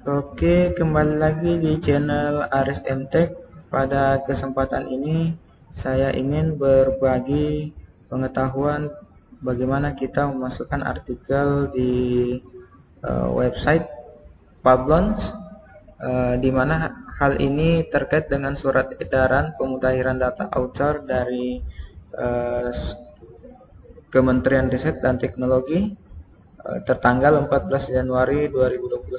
Oke, kembali lagi di channel Aris MTech. Pada kesempatan ini, saya ingin berbagi pengetahuan bagaimana kita memasukkan artikel di website Pablons, di mana hal ini terkait dengan surat edaran pemutakhiran data author dari eh, Kementerian Riset dan Teknologi tertanggal 14 Januari 2021,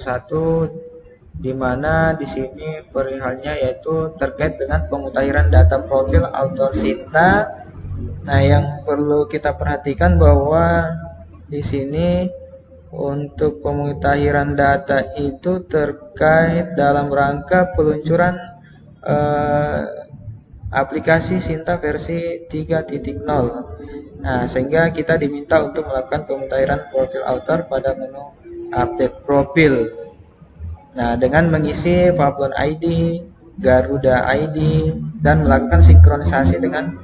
di mana di sini perihalnya yaitu terkait dengan pemutakhiran data profil author Sinta. Nah, yang perlu kita perhatikan bahwa di sini untuk pemutakhiran data itu terkait dalam rangka peluncuran eh, aplikasi Sinta versi 3.0. Nah, sehingga kita diminta untuk melakukan pemutakhiran profil author pada menu update profil. Nah, dengan mengisi Pablon ID, Garuda ID, dan melakukan sinkronisasi dengan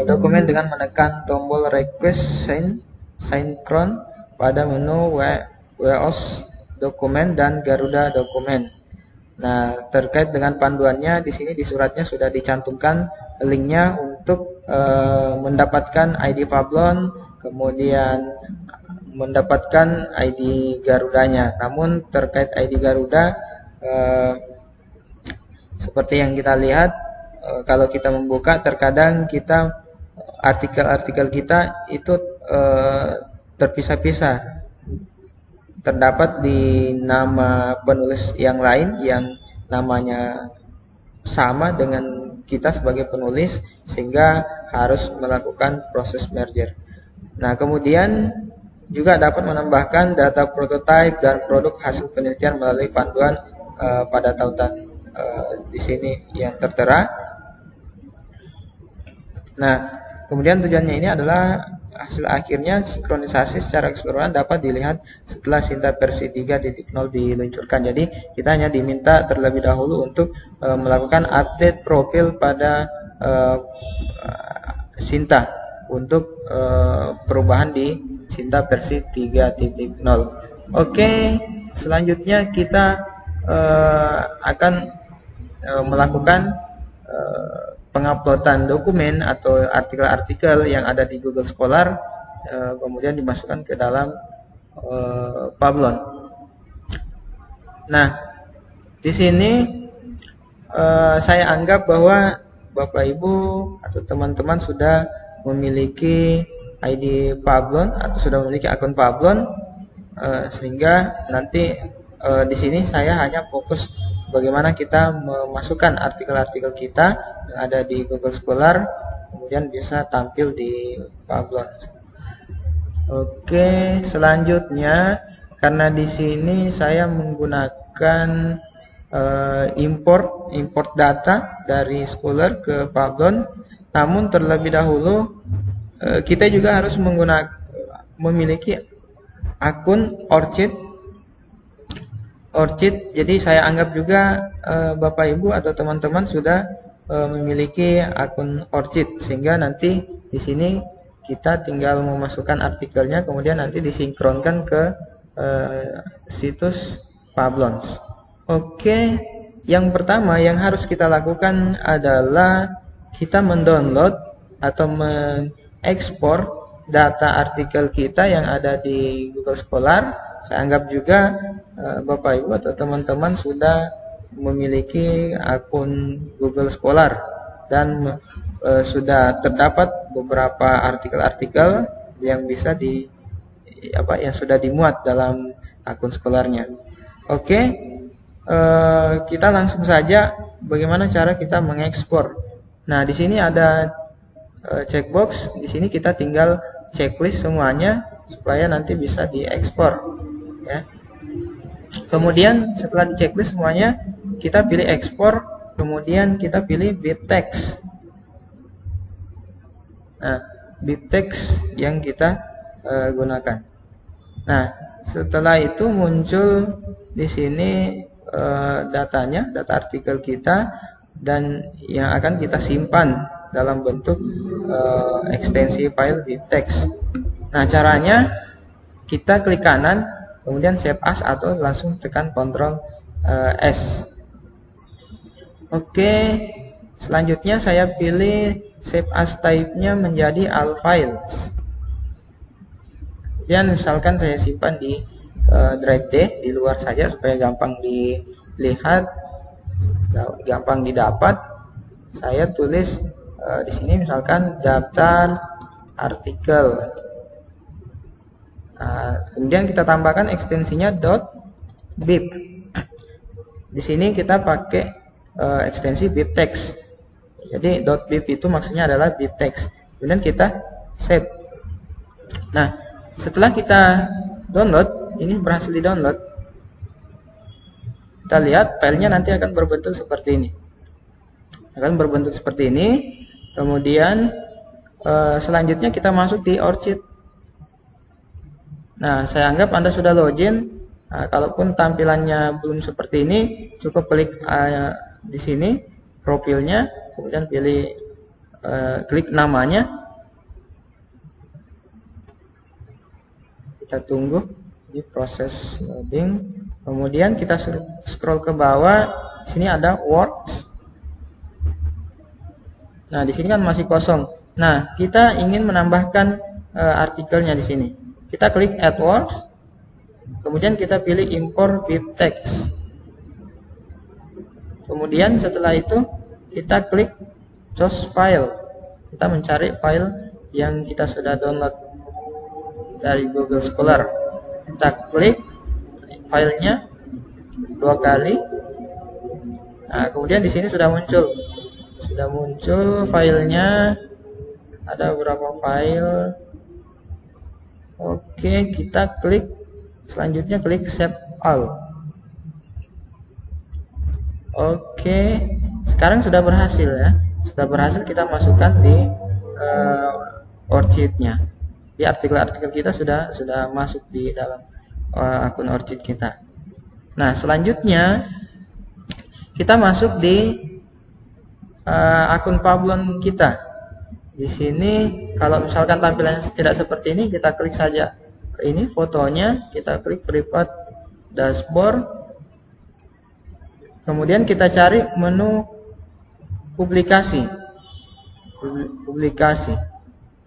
dokumen dengan menekan tombol request synchron pada menu WOS dokumen dan Garuda dokumen. Nah, terkait dengan panduannya di sini di suratnya sudah dicantumkan linknya untuk mendapatkan ID Pablon, kemudian mendapatkan ID Garudanya. Namun terkait ID Garuda seperti yang kita lihat, kalau kita membuka terkadang kita artikel-artikel kita itu terpisah-pisah, terdapat di nama penulis yang lain yang namanya sama dengan kita sebagai penulis, sehingga harus melakukan proses merger. Nah, kemudian juga dapat menambahkan data prototipe dan produk hasil penelitian melalui panduan pada tautan di sini yang tertera. Nah, kemudian tujuannya ini adalah hasil akhirnya sinkronisasi secara keseluruhan dapat dilihat setelah Sinta versi 3.0 diluncurkan. Jadi kita hanya diminta terlebih dahulu untuk melakukan update profil pada Sinta untuk perubahan di Sinta versi 3.0. Oke, selanjutnya kita akan melakukan penguploadan dokumen atau artikel-artikel yang ada di Google Scholar, kemudian dimasukkan ke dalam Pablon. Nah, di sini saya anggap bahwa Bapak Ibu atau teman-teman sudah memiliki ID Pablon atau sudah memiliki akun Pablon, sehingga nanti di sini saya hanya fokus bagaimana kita memasukkan artikel-artikel kita yang ada di Google Scholar, kemudian bisa tampil di Pablon. Oke, selanjutnya karena di sini saya menggunakan import data dari Scholar ke Pablon, namun terlebih dahulu kita juga harus memiliki akun ORCID. Jadi saya anggap juga Bapak Ibu atau teman-teman sudah memiliki akun ORCID, sehingga nanti di sini kita tinggal memasukkan artikelnya, kemudian nanti disinkronkan ke situs Pablons. Oke, yang pertama yang harus kita lakukan adalah kita mendownload atau mengekspor data artikel kita yang ada di Google Scholar. Saya anggap juga Bapak Ibu atau teman-teman sudah memiliki akun Google Scholar dan sudah terdapat beberapa artikel-artikel yang bisa yang sudah dimuat dalam akun Scholarnya. Oke, kita langsung saja bagaimana cara kita mengekspor. Nah, di sini ada checkbox. Di sini kita tinggal checklist semuanya supaya nanti bisa diekspor. Ya. Kemudian setelah diceklis semuanya, kita pilih ekspor, kemudian kita pilih BibTeX. Nah, BibTeX yang kita gunakan. Nah, setelah itu muncul di sini datanya, data artikel kita, dan yang akan kita simpan dalam bentuk ekstensi file BibTeX. Nah, caranya kita klik kanan, kemudian save as atau langsung tekan Ctrl S. Oke, selanjutnya saya pilih save as type-nya menjadi all files. Dan misalkan saya simpan di drive D di luar saja supaya gampang dilihat, gampang didapat. Saya tulis di sini misalkan daftar artikel. Kemudian kita tambahkan ekstensinya .bib. Di sini kita pakai ekstensi bibtext. Jadi .bib itu maksudnya adalah bibtext. Kemudian kita save. Nah, setelah kita download, ini berhasil di-download. Kita lihat filenya nanti akan berbentuk seperti ini. Kemudian selanjutnya kita masuk di Orchid. Nah, saya anggap Anda sudah login. Nah, kalaupun tampilannya belum seperti ini, cukup klik di sini profilnya, kemudian pilih klik namanya. Kita tunggu di proses loading. Kemudian kita scroll ke bawah. Di sini ada works. Nah, di sini kan masih kosong. Nah, kita ingin menambahkan artikelnya di sini. Kita klik add words. Kemudian kita pilih import bibtext. Kemudian setelah itu kita klik choose file. Kita mencari file yang kita sudah download dari Google Scholar. Kita klik filenya 2 kali. Nah, kemudian di sini sudah muncul filenya. Ada beberapa file. Oke, kita klik selanjutnya klik save all. Oke, sekarang sudah berhasil ya. Sudah berhasil kita masukkan di Orchid-nya. Di artikel-artikel kita sudah masuk di dalam akun Orchid kita. Nah, selanjutnya kita masuk di akun Pablon kita. Di sini kalau misalkan tampilannya tidak seperti ini, kita klik saja ini fotonya, kita klik private dashboard. Kemudian kita cari menu publikasi.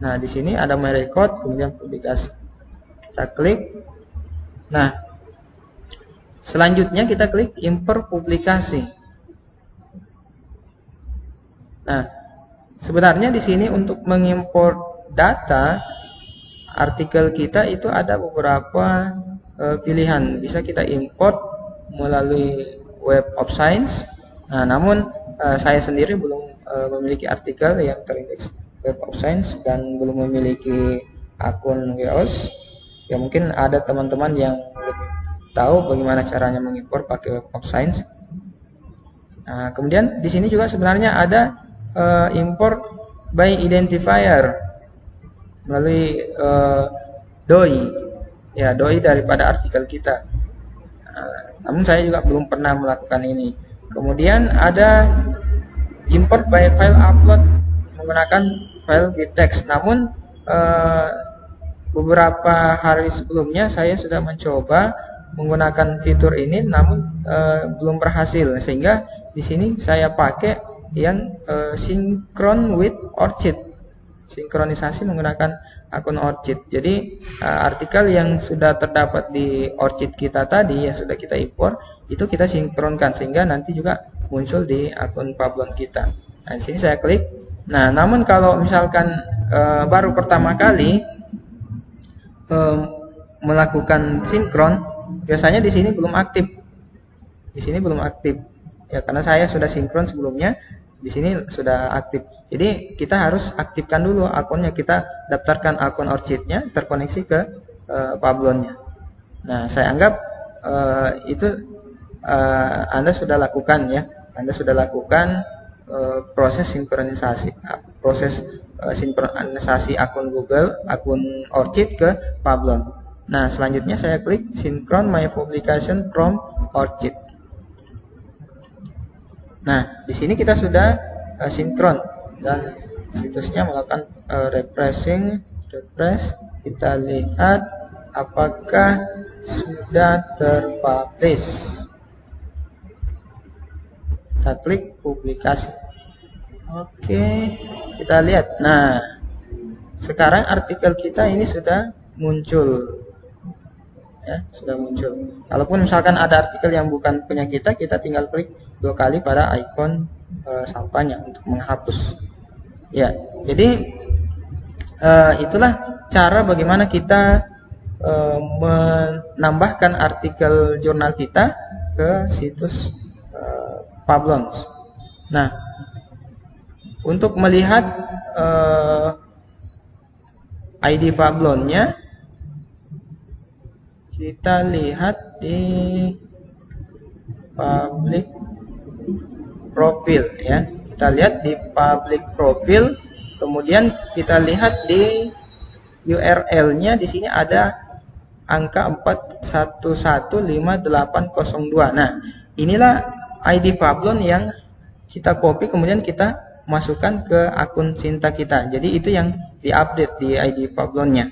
Nah, di sini ada my record, kemudian publikasi. Kita klik. Nah, selanjutnya kita klik import publikasi. Nah, sebenarnya di sini untuk mengimport data artikel kita itu ada beberapa pilihan. Bisa kita import melalui Web of Science. Nah, namun saya sendiri belum memiliki artikel yang terindeks Web of Science dan belum memiliki akun WOS. Ya, mungkin ada teman-teman yang lebih tahu bagaimana caranya mengimpor pakai Web of Science. Nah, kemudian di sini juga sebenarnya ada import by identifier melalui DOI. Ya, DOI daripada artikel kita. Namun saya juga belum pernah melakukan ini. Kemudian ada import by file upload menggunakan file bibtext. Namun beberapa hari sebelumnya saya sudah mencoba menggunakan fitur ini, namun belum berhasil. Sehingga di sini saya pakai yang synchron with Orchid. Sinkronisasi menggunakan akun Orchid. Jadi artikel yang sudah terdapat di Orchid kita tadi yang sudah kita import itu kita sinkronkan sehingga nanti juga muncul di akun Pablon kita. Nah, di sini saya klik. Nah, namun kalau misalkan baru pertama kali melakukan sinkron, biasanya di sini belum aktif. Ya, karena saya sudah sinkron sebelumnya. Di sini sudah aktif. Jadi kita harus aktifkan dulu akunnya. Kita daftarkan akun Orchid-nya terkoneksi ke Pablon-nya. Nah, saya anggap itu Anda sudah lakukan ya. Anda sudah lakukan proses sinkronisasi. Sinkronisasi akun Google, akun Orchid ke Pablon. Nah, selanjutnya saya klik Synchron my publication from Orchid. Nah, di sini kita sudah sinkron dan situsnya melakukan refresh. Kita lihat apakah sudah terpublish. kita klik publikasi. Oke, kita lihat. Nah, sekarang artikel kita ini sudah muncul. Ya, sudah muncul. Kalaupun misalkan ada artikel yang bukan punya kita tinggal klik 2 kali pada ikon sampahnya untuk menghapus. Ya, jadi itulah cara bagaimana kita menambahkan artikel jurnal kita ke situs Publons. Nah, untuk melihat ID Publonnya, kita lihat di public profile ya. Kita lihat di public profile, kemudian kita lihat di URL-nya, di sini ada angka 4115802. Nah, inilah ID Publon yang kita copy kemudian kita masukkan ke akun Sinta kita. Jadi itu yang diupdate di ID Publonnya.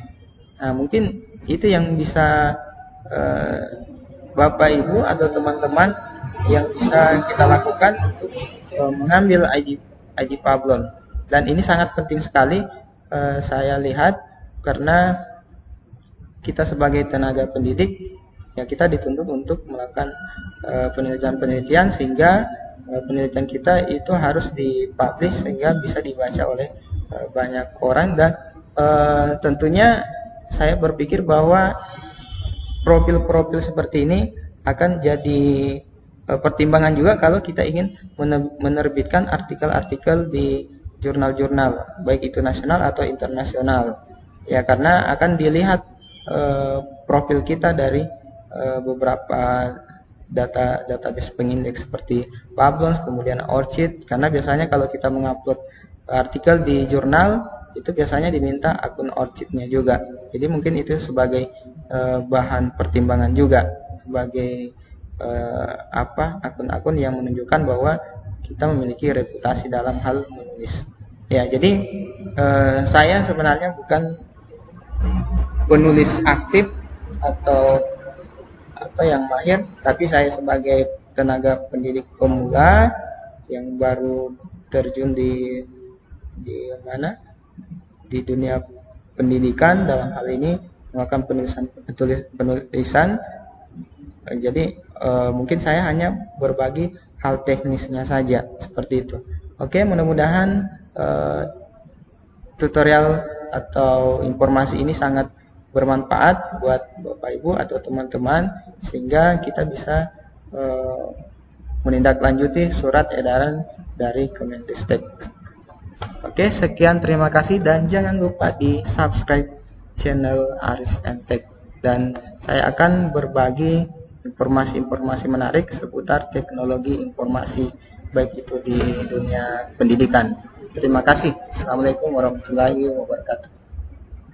Nah, mungkin itu yang bisa Bapak Ibu atau teman-teman yang bisa kita lakukan untuk mengambil ID Publon. Dan ini sangat penting sekali saya lihat, karena kita sebagai tenaga pendidik ya, kita dituntut untuk melakukan penelitian-penelitian, sehingga penelitian kita itu harus dipublish sehingga bisa dibaca oleh banyak orang. Dan tentunya saya berpikir bahwa profil-profil seperti ini akan jadi pertimbangan juga kalau kita ingin menerbitkan artikel-artikel di jurnal-jurnal baik itu nasional atau internasional ya, karena akan dilihat profil kita dari beberapa database pengindeks seperti Publons, kemudian ORCID, karena biasanya kalau kita mengupload artikel di jurnal itu biasanya diminta akun ORCID-nya juga. Jadi mungkin itu sebagai bahan pertimbangan juga, sebagai akun-akun yang menunjukkan bahwa kita memiliki reputasi dalam hal menulis. Ya, jadi saya sebenarnya bukan penulis aktif atau yang mahir, tapi saya sebagai tenaga pendidik pemula yang baru terjun di dunia pendidikan, dalam hal ini melakukan penulisan. Jadi mungkin saya hanya berbagi hal teknisnya saja seperti itu. Oke, mudah-mudahan tutorial atau informasi ini sangat bermanfaat buat Bapak Ibu atau teman-teman, sehingga kita bisa menindaklanjuti surat edaran dari Kemendikbud. Oke, sekian, terima kasih, dan jangan lupa di subscribe channel Aris Tech, dan saya akan berbagi informasi-informasi menarik seputar teknologi informasi baik itu di dunia pendidikan. Terima kasih. Assalamualaikum warahmatullahi wabarakatuh.